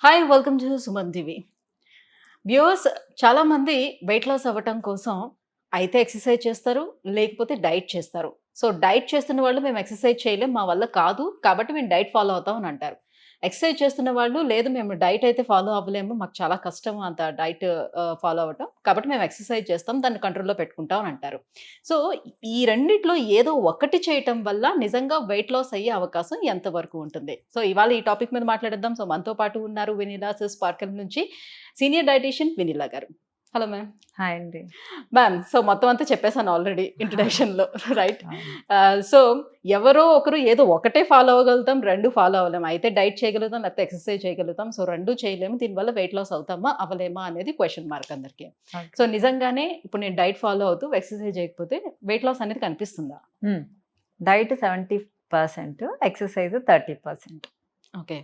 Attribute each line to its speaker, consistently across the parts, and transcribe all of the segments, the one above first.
Speaker 1: Hi welcome to Suman TV. Viewers, చాలామంది weight loss అవ్వటం కోసం అయితే ఎక్సర్సైజ్ చేస్తారు, లేకపోతే డైట్ చేస్తారు. సో డైట్ చేస్తున్న వాళ్ళు మేము ఎక్సర్సైజ్ చేయలేం, మా వల్ల కాదు కాబట్టి మేము డైట్ ఫాలో అవుతాం అని అంటారు. ఎక్సర్సైజ్ చేస్తున్న వాళ్ళు లేదు మేము డైట్ అయితే ఫాలో అవ్వలేము, మాకు చాలా కష్టం అంత డైట్ ఫాలో అవ్వటం, కాబట్టి మేము ఎక్సర్సైజ్ చేస్తాం, దాన్ని కంట్రోల్‌లో పెట్టుకుంటాం అని అంటారు. సో ఈ రెండిట్లో ఏదో ఒకటి చేయటం వల్ల నిజంగా వెయిట్ లాస్ అయ్యే అవకాశం ఎంతవరకు ఉంటుంది? సో ఇవాళ ఈ టాపిక్ మీద మాట్లాడేద్దాం. సో మనతో పాటు ఉన్నారు వెనిలా స్పార్కిల్ నుంచి సీనియర్ డైటీషియన్ వెనిలా గారు. Hello ma'am.
Speaker 2: హాయ్ అండి.
Speaker 1: మ్యామ్, సో మొత్తం అంతా చెప్పేసాను ఆల్రెడీ ఇంట్రడక్షన్‌లో రైట్.
Speaker 2: అవును.
Speaker 1: సో ఎవరో ఒకరు ఏదో ఒకటే ఫాలో అవ్వగలుగుతాం, 2 ఫాలో అవ్వలేము. అయితే డైట్ చేయగలుగుతాం, లేకపోతే ఎక్సర్సైజ్ చేయగలుగుతాం. సో 2 చేయలేము. దీనివల్ల వెయిట్ లాస్ అవుతామా, అవ్వలేమా అనేది క్వెషన్ మార్క్ అందరికి.
Speaker 2: ఓకే.
Speaker 1: సో నిజంగానే ఇప్పుడు నేను డైట్ ఫాలో అవుతూ ఎక్సర్సైజ్ చేయకపోతే వెయిట్ లాస్ అనేది కనిపిస్తుందా?
Speaker 2: Diet 70%, exercise 30%.
Speaker 1: Okay.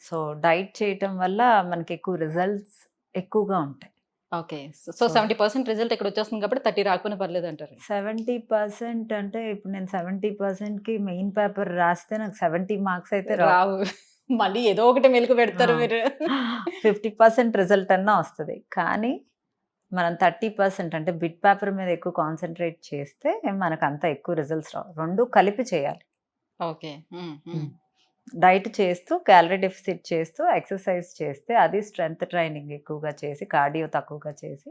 Speaker 2: So diet చేయటం వల్ల మనకి ఎక్కువ రిజల్ట్స్ ఎక్కువగా ఉంటాయి.
Speaker 1: ఓకే. సో 70% రిజల్ట్ ఇక్కడ వచ్చేస్తుంది కాబట్టి 30 రాకపోయినా పర్లేదంటారు.
Speaker 2: 70% అంటే ఇప్పుడు నేను 70%కి మెయిన్ పేపర్ రాస్తే నాకు 70 మార్క్స్ అయితే రావు.
Speaker 1: రావు. మళ్ళీ ఏదో ఒకటి మెలిక పెడతారు మీరు.
Speaker 2: 50% రిజల్ట్ అన్నా వస్తుంది. కానీ మనం 30% అంటే బిట్ పేపర్ మీద ఎక్కువ కాన్సన్ట్రేట్ చేస్తే మనకు అంత ఎక్కువ రిజల్ట్స్ రావు. 2 కలిపి చేయాలి.
Speaker 1: ఓకే.
Speaker 2: డైట్ చేస్తూ, క్యాలరీ డెఫిసిట్ చేస్తూ, ఎక్సర్సైజ్ చేస్తే అది స్ట్రెంగ్త్ ట్రైనింగ్ ఎక్కువగా చేసి, కార్డియో తక్కువగా చేసి,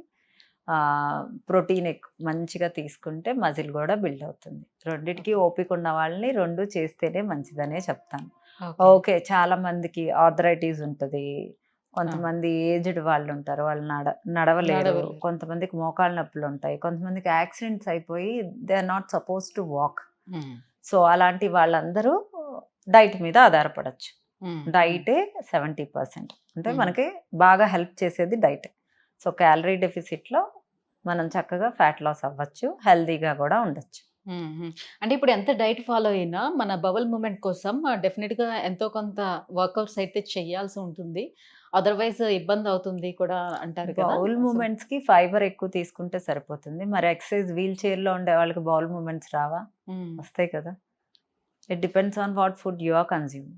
Speaker 2: ప్రోటీన్ మంచిగా తీసుకుంటే మజిల్ కూడా బిల్డ్ అవుతుంది. రెండిటికి ఓపిక ఉన్న వాళ్ళని 2 చేస్తేనే మంచిదనే చెప్తాను. ఓకే, చాలా మందికి ఆర్థరైటిస్ ఉంటుంది, కొంతమంది ఏజ్డ్ వాళ్ళు ఉంటారు, వాళ్ళు నడవలేరు, కొంతమందికి మోకాళ్ళ నొప్పులు ఉంటాయి, కొంతమందికి యాక్సిడెంట్స్ అయిపోయి they are not suppose to walk. So అలాంటి వాళ్ళందరూ డైట్ మీద ఆధారపడచ్చు. డైటే 70%. అంటే మనకి బాగా హెల్ప్ చేసేది డైట్. సో క్యాలరీ డెఫిసిట్లో మనం చక్కగా ఫ్యాట్ లాస్ అవ్వచ్చు, హెల్దీగా కూడా ఉండొచ్చు.
Speaker 1: అంటే ఇప్పుడు ఎంత డైట్ ఫాలో అయినా మన బబుల్ మూమెంట్ కోసం డెఫినెట్గా ఎంతో కొంత వర్కౌట్స్ అయితే చేయాల్సి ఉంటుంది, అదర్వైజ్ ఇబ్బంది అవుతుంది కూడా అంటారు కదా.
Speaker 2: బౌల్ మూమెంట్స్కి ఫైబర్ ఎక్కువ తీసుకుంటే సరిపోతుంది. మరి ఎక్సర్సైజ్ వీల్ చైర్లో ఉండే వాళ్ళకి బౌల్ మూమెంట్స్ రావా? వస్తాయి కదా. It depends on what food you are consuming.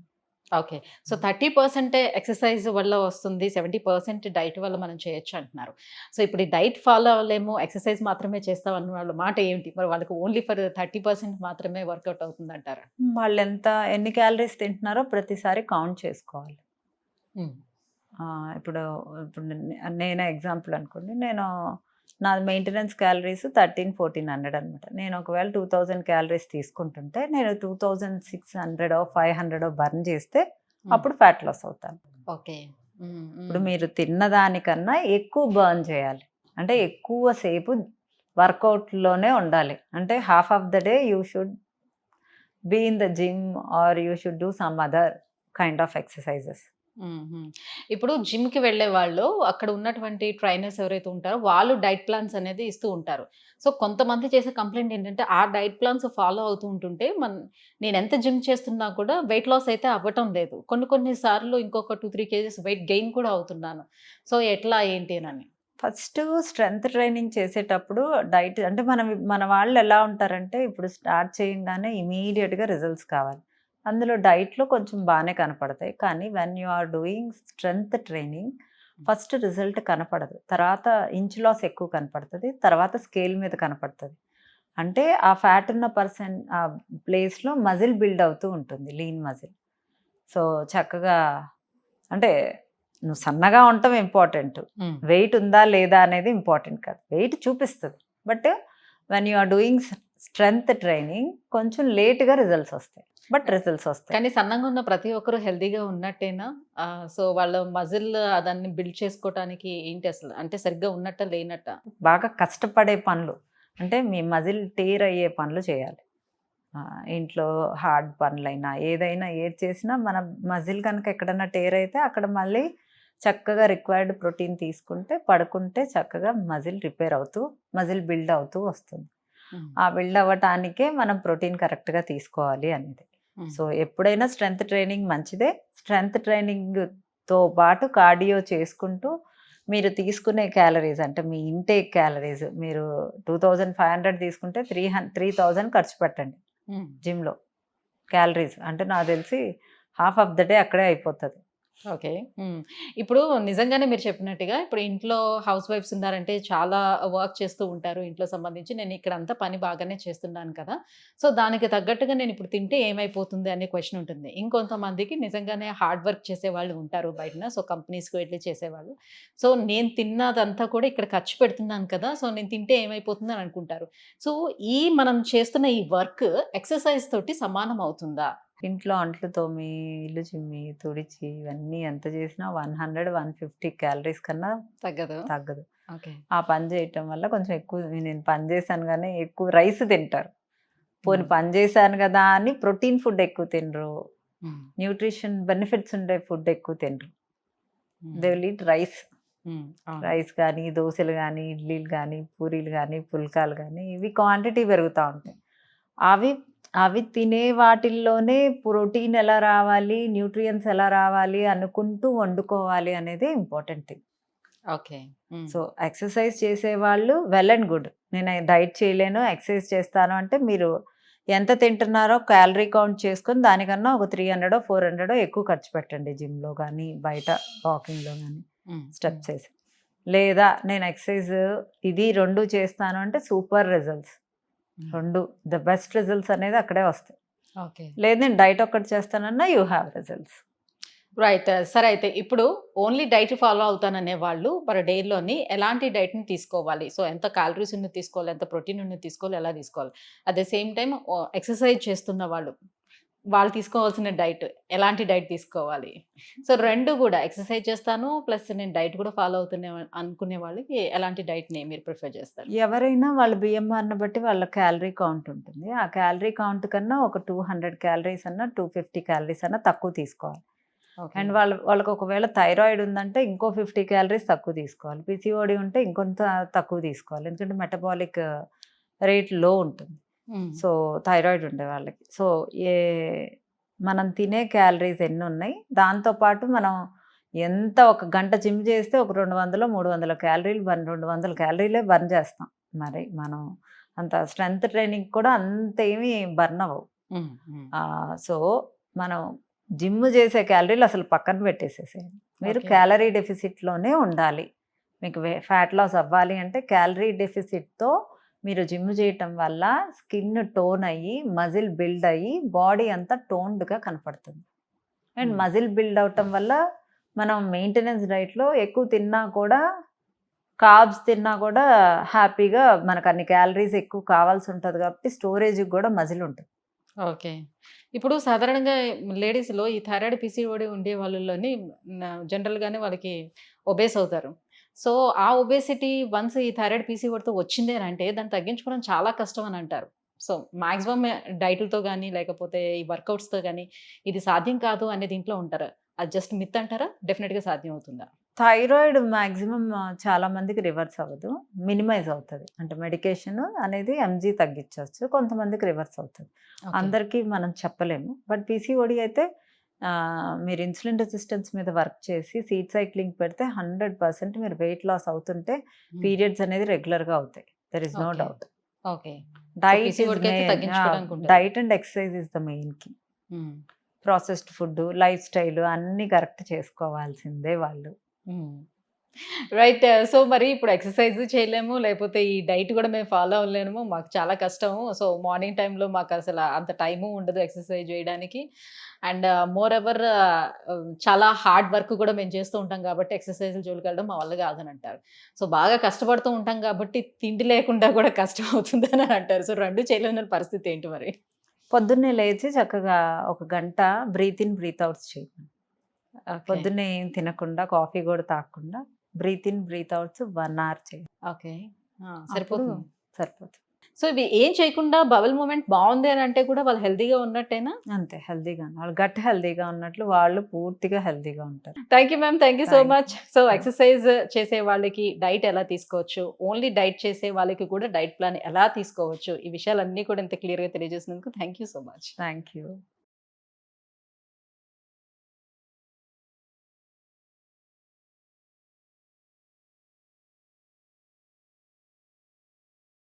Speaker 1: Okay. So 30% exercise వల్ల వస్తుంది, 70% డైట్ వల్ల మనం చేయొచ్చు అంటున్నారు. సో ఇప్పుడు ఈ డైట్ ఫాలో అవ్వలేము, ఎక్సర్సైజ్ మాత్రమే చేస్తాం అన్న వాళ్ళ మాట ఏంటి? మరి వాళ్ళకి ఓన్లీ ఫర్ 30% మాత్రమే వర్కౌట్ అవుతుంది అంటారా?
Speaker 2: వాళ్ళు ఎన్ని క్యాలరీస్ తింటున్నారో ప్రతిసారి కౌంట్ చేసుకోవాలి. ఇప్పుడు నేను ఎగ్జాంపుల్ అనుకోండి, నా మెయింటెనెన్స్ క్యాలరీస్ 1300-1400 అనమాట. నేను ఒకవేళ 2000 క్యాలరీస్ తీసుకుంటుంటే నేను 2600 500 బర్న్ చేస్తే అప్పుడు ఫ్యాట్ లాస్ అవుతాను.
Speaker 1: ఓకే.
Speaker 2: ఇప్పుడు మీరు తిన్నదానికన్నా ఎక్కువ బర్న్ చేయాలి, అంటే ఎక్కువ సేపు వర్కౌట్లోనే ఉండాలి. అంటే half of the day you should be in the gym or you should do some other kind of exercises.
Speaker 1: ఇప్పుడు జిమ్కి వెళ్ళే వాళ్ళు అక్కడ ఉన్నటువంటి ట్రైనర్స్ ఎవరైతే ఉంటారో వాళ్ళు డైట్ ప్లాన్స్ అనేది ఇస్తూ ఉంటారు. సో కొంతమంది చేసే కంప్లైంట్ ఏంటంటే ఆ డైట్ ప్లాన్స్ ఫాలో అవుతూ ఉంటుంటే నేను ఎంత జిమ్ చేస్తున్నా కూడా వెయిట్ లాస్ అయితే అవ్వటం లేదు, కొన్ని సార్లు ఇంకొక 2-3 కేజెస్ వెయిట్ గెయిన్ కూడా అవుతున్నాను. సో ఎట్లా ఏంటి అని.
Speaker 2: ఫస్ట్ స్ట్రెంగ్త్ ట్రైనింగ్ చేసేటప్పుడు డైట్ అంటే మన వాళ్ళు ఎలా ఉంటారంటే ఇప్పుడు స్టార్ట్ చేయగానే ఇమీడియట్గా రిజల్ట్స్ కావాలి. అందులో డైట్లో కొంచెం బాగానే కనపడతాయి, కానీ when you are doing strength training first result కనపడదు, తర్వాత ఇంచ్ లాస్ ఎక్కువ కనపడుతుంది, తర్వాత స్కేల్ మీద కనపడుతుంది. అంటే ఆ ఫ్యాట్ ఉన్న ఆ ప్లేస్లో మజిల్ బిల్డ్ అవుతూ ఉంటుంది, లీన్ మజిల్. సో చక్కగా అంటే నువ్వు సన్నగా ఉండటం ఇంపార్టెంట్, వెయిట్ ఉందా లేదా అనేది ఇంపార్టెంట్ కాదు, వెయిట్ చూపిస్తుంది. But when you are doing strength training కొంచెం లేట్గా రిజల్ట్స్ వస్తాయి, బట్ రిజల్ట్స్ వస్తాయి.
Speaker 1: కానీ సన్నంగా ఉన్న ప్రతి ఒక్కరు హెల్తీగా ఉన్నట్టేనా? సో వాళ్ళ మజిల్ దాన్ని బిల్డ్ చేసుకోవటానికి ఏంటి అసలు, అంటే సరిగ్గా ఉన్నట్ట లేనట్ట?
Speaker 2: బాగా కష్టపడే పనులు, అంటే మీ మజిల్ టేర్ అయ్యే పనులు చేయాలి. ఇంట్లో హార్డ్ పనులైనా ఏదైనా ఏది చేసినా మన మజిల్ కనుక ఎక్కడన్నా టేర్ అయితే అక్కడ మళ్ళీ చక్కగా రిక్వైర్డ్ ప్రోటీన్ తీసుకుంటే పడుకుంటే చక్కగా మజిల్ రిపేర్ అవుతూ మజిల్ బిల్డ్ అవుతూ వస్తుంది. ఆ బిల్డ్ అవ్వటానికే మనం ప్రోటీన్ కరెక్ట్గా తీసుకోవాలి అనేది. సో ఎప్పుడైనా స్ట్రెంగ్త్ ట్రైనింగ్ మంచిదే. స్ట్రెంగ్త్ ట్రైనింగ్తో పాటు కార్డియో చేసుకుంటూ మీరు తీసుకునే క్యాలరీస్, అంటే మీ ఇంటేక్ క్యాలరీస్, మీరు 2500 తీసుకుంటే 3000 ఖర్చు పెట్టండి జిమ్లో. క్యాలరీస్ అంటే నాకు తెలిసి హాఫ్ ఆఫ్ ద డే అక్కడే అయిపోతుంది.
Speaker 1: ఓకే. ఇప్పుడు నిజంగానే మీరు చెప్పినట్టుగా ఇప్పుడు ఇంట్లో హౌస్ వైఫ్స్ ఉన్నారంటే చాలా వర్క్ చేస్తూ ఉంటారు ఇంట్లో సంబంధించి. నేను ఇక్కడంతా పని బాగానే చేస్తున్నాను కదా! సో, దానికి తగ్గట్టుగా నేను ఇప్పుడు తింటే ఏమైపోతుంది అనే క్వెషన్ ఉంటుంది. ఇంకొంతమందికి నిజంగానే హార్డ్ వర్క్ చేసేవాళ్ళు ఉంటారు బయటన. సో, కంపెనీస్‌కి వెళ్లి చేసేవాళ్ళు. సో, నేను తిన్నదంతా కూడా ఇక్కడ ఖర్చు పెడుతున్నాను కదా! సో, నేను తింటే ఏమైపోతుంది అని అనుకుంటారు. సో, మనం చేస్తున్న ఈ వర్క్ ఎక్సర్‌సైజ్ తోటి సమానం అవుతుందా?
Speaker 2: ఇంట్లో అంట్లు తోమి, ఇల్లు చిమ్మి, తుడిచి ఇవన్నీ ఎంత చేసినా 100, 150 క్యాలరీస్ కన్నా
Speaker 1: తగ్గదు.
Speaker 2: తగ్గదు.
Speaker 1: ఓకే.
Speaker 2: ఆ పని చేయటం వల్ల కొంచెం ఎక్కువ నేను పని చేశాను గానీ ఎక్కువ రైస్ తింటారు. పోనీ
Speaker 1: హ్మ్.
Speaker 2: పని చేశాను గదా అని ప్రోటీన్ ఫుడ్ ఎక్కువ తినరు.
Speaker 1: హ్మ్.
Speaker 2: న్యూట్రిషన్ బెనిఫిట్స్ ఉండే ఫుడ్ ఎక్కువ తినరు. దే
Speaker 1: హ్మ్.
Speaker 2: Will eat rice.
Speaker 1: అవును.
Speaker 2: రైస్ గానీ, దోసలు గానీ, ఇడ్లీలు గానీ, పూరీలు గానీ, పుల్కాలు గానీ ఇవి క్వాంటిటీ పెరుగుతా ఉంటాయి. అవి అవి తినే వాటిల్లోనే ప్రోటీన్ ఎలా రావాలి, న్యూట్రియంట్స్ ఎలా రావాలి అనుకుంటూ వండుకోవాలి అనేది ఇంపార్టెంట్ థింగ్.
Speaker 1: ఓకే. హ్మ్.
Speaker 2: సో, ఎక్సర్సైజ్ చేసేవాళ్ళు వెల్ అండ్ గుడ్. నేను డైట్ చేయలేను, ఎక్సర్సైజ్ చేస్తాను అంటే మీరు ఎంత తింటున్నారో క్యాలరీ కౌంట్ చేసుకొని దానికన్నా ఒక 300 400 ఎక్కువ ఖర్చు పెట్టండి జిమ్‌లో గానీ, బయట వాకింగ్‌లో గానీ,
Speaker 1: హ్మ్. హ్మ్.
Speaker 2: స్టెప్స్ ఏసి. లేదా నేను ఎక్సర్సైజ్ ఇది 2 చేస్తాను అంటే సూపర్ రిజల్ట్స్.
Speaker 1: హ్మ్.
Speaker 2: 2 ద బెస్ట్ రిజల్ట్స్ అనేది అక్కడే వస్తాయి.
Speaker 1: ఓకే.
Speaker 2: లేదు నేను డైట్ ఒక్కటి చేస్తానన్నా యూ హావ్ రిజల్ట్స్.
Speaker 1: రైట్. సరే అయితే ఇప్పుడు ఓన్లీ డైట్ ఫాలో అవుతాననే వాళ్ళు మరి డేలోని ఎలాంటి డైట్‌ని తీసుకోవాలి? సో, ఎంత క్యాలరీస్ ఉన్నది తీసుకోవాలి? ఎంత ప్రోటీన్ ఉన్నది తీసుకోవాలి? ఎలా తీసుకోవాలి? At the same time exercise చేస్తున్న వాళ్ళు, వాళ్ళు తీసుకోవాల్సిన డైట్ ఎలాంటి డైట్ తీసుకోవాలి? సో, 2 గూడా ఎక్సర్సైజ్ చేస్తాను ప్లస్ నేను డైట్ కూడా ఫాలో అనుకునే వాళ్ళకి ఎలాంటి డైట్‌ని మీరు ప్రిఫర్ చేస్తారు?
Speaker 2: ఎవరైనా వాళ్ళ బిఎంఆర్‌ని బట్టి వాళ్ళ క్యాలరీ కౌంట్ ఉంటుంది. ఆ క్యాలరీ కౌంట్ కన్నా ఒక 200 క్యాలరీస్ అన్నా, 250 క్యాలరీస్ అన్నా తక్కువ తీసుకోవాలి.
Speaker 1: ఓకే.
Speaker 2: అండ్ వాళ్ళకి ఒకవేళ థైరాయిడ్ ఉందంటే ఇంకో 50 క్యాలరీస్ తక్కువ తీసుకోవాలి. పీసీఓడీ ఉంటే ఇంకొంత తక్కువ తీసుకోవాలి. ఎందుకంటే మెటబాలిక్ రేట్ లో ఉంటుంది.
Speaker 1: హ్మ్.
Speaker 2: సో, థైరాయిడ్ ఉండే వాళ్ళకి. సో, ఏ మనం తినే క్యాలరీస్ ఎన్నున్నాయి, దాంతో పాటు మనం ఎంత ఒక గంట జిమ్ చేస్తే ఒక 200, 300 క్యాలరీలు 200 క్యాలరీలే బర్న్ చేస్తాం. మరి మనం అంత స్ట్రెంత్ ట్రైనింగ్ కూడా అంతేమి బర్న్ అవ్వవు.
Speaker 1: హ్మ్. హ్మ్.
Speaker 2: సో, మనం జిమ్ చేసే క్యాలరీలు అసలు పక్కన పెట్టేసేసేయండి. మీరు
Speaker 1: ఓకే.
Speaker 2: క్యాలరీ డెఫిసిట్‌లోనే ఉండాలి. మీకు ఫ్యాట్ లాస్ అవ్వాలి అంటే క్యాలరీ డెఫిసిట్‌తో మీరు జిమ్ చేయటం వల్ల స్కిన్ టోన్ అయ్యి, మజిల్ బిల్డ్ అయ్యి, బాడీ అంతా టోన్డ్‌గా కనపడుతుంది. అండ్
Speaker 1: హ్మ్.
Speaker 2: మజిల్ బిల్డ్ అవ్వటం వల్ల మనం మెయింటెనెన్స్ డైట్‌లో ఎక్కువ తిన్నా కూడా, కార్బ్స్ తిన్నా కూడా హ్యాపీగా మనకు అన్ని క్యాలరీస్ ఎక్కువ కావాల్సి ఉంటది కాబట్టి స్టోరేజ్‌కి కూడా మజిల్ ఉంటుంది.
Speaker 1: ఓకే. ఇప్పుడు సాధారణంగా లేడీస్‌లో ఈ థైరాయిడ్, పీసీఓడీ ఉండే వాళ్ళలోని జనరల్‌గానే వాళ్ళకి ఒబేస్ అవుతారు. సో, ఆ ఒబేసిటీ వన్స్ ఈ థైరాయిడ్, పీసీఓడీతో వచ్చింది అనంటే దాన్ని తగ్గించుకోవడం చాలా కష్టం అని అంటారు. సో, మాక్సిమం డైట్‌లతో గాని, లేకపోతే ఈ వర్కౌట్స్‌తో గాని ఇది సాధ్యం కాదు అనే దీంట్లో ఉంటారు. అది జస్ట్ మిత్ అంటారా? డెఫినిట్‌గా సాధ్యం అవుతుందా?
Speaker 2: థైరాయిడ్ మాక్సిమం చాలా మందికి రివర్స్ అవ్వదు. మినిమైజ్ అవుతది. అంటే మెడికేషన్ అనేది ఎంజీ తగ్గించొచ్చు. కొంతమందికి రివర్స్ అవుతది.
Speaker 1: ఓకే.
Speaker 2: అందరికీ మనం చెప్పలేము. బట్ పీసీఓడీ అయితే మీరు ఇన్సులిన్ రెసిస్టెన్స్ మీద వర్క్ చేసి సీడ్ సైక్లింగ్ పెడితే 100% మీరు వెయిట్ లాస్ అవుతుంటే
Speaker 1: హ్మ్.
Speaker 2: పీరియడ్స్ అనేది రెగ్యులర్‌గా అవుతాయి. There is no
Speaker 1: okay.
Speaker 2: Doubt.
Speaker 1: Okay. So,
Speaker 2: diet is
Speaker 1: పీసీఓడీకైతే
Speaker 2: మెయిన్.
Speaker 1: తగ్గించుకోవడానికి ఉంటది.
Speaker 2: Diet and exercise is the main key.
Speaker 1: Hmm.
Speaker 2: Processed food, lifestyle అన్నీ కరెక్ట్ చేసుకోవాల్సిందే వాళ్ళు.
Speaker 1: హ్మ్. రైట్. సో, మరి ఇప్పుడు ఎక్సర్‌సైజ్ చేయలేము. లేకపోతే ఈ డైట్ గూడా మేము ఫాలో అవ్వలేము. మాకు చాలా కష్టము. సో, మార్నింగ్ టైమ్‌లో మాకసల అంత టైము ఉండదు ఎక్సర్‌సైజ్ జేయడానికి. అండ్ మోర్ ఎవర్ చాలా హార్డ్ వర్క్ గూడా మేము చేస్తూ ఉంటాం గాబట్టి ఎక్సర్‌సైజ్‌ల జోలికెళ్ళడం మా వల్ల గాదనంటారు. సో, బాగా కష్టపడుతూ ఉంటాం గాబట్టి తిండి లేకుండా గూడా కష్టమవుతుందని అంటారు. సో, 2 చేయలేని పరిస్థితి ఏంటి మరి?
Speaker 2: పొద్దున్నే లేచి చక్కగా ఒక గంట బ్రీత్ ఇన్, బ్రీత్ అవుట్స్ చేయండి.
Speaker 1: ఓకే.
Speaker 2: పొద్దున్నే ఏం తినకుండా, కాఫీ గూడా తాగకుండా breathe in, breathe outs 1 hour చేయండి.
Speaker 1: ఓకే. ఆ!
Speaker 2: అప్పుడు
Speaker 1: సరిపోతుంది.
Speaker 2: సరిపోతుంది.
Speaker 1: సో, ఇవి ఏం చేయకుండా బవల్ మూవ్‌మెంట్ బావుంది అనంటే కూడా వాళ్ళు హెల్తీగా ఉన్నట్టేనా?
Speaker 2: అంతే హెల్తీగానే. వాళ్ళ గట్ హెల్తీగా ఉన్నట్లు వాళ్ళు పూర్తిగా హెల్తీగా ఉంటారు.
Speaker 1: Thank you ma'am. Thank you so
Speaker 2: thank
Speaker 1: much.
Speaker 2: You.
Speaker 1: So,
Speaker 2: thank
Speaker 1: exercise చేసే వాళ్ళకి డైట్ ఎలా తీసుకోవచ్చు? ఓన్లీ డైట్ చేసే వాళ్ళకి కూడా డైట్ ప్లాన్ ఎలా తీసుకోవచ్చు? ఈ విషయాలన్నీ కూడా ఇంత క్లియర్‌గా తెలియజేసినందుకు thank you so much.
Speaker 2: Thank you.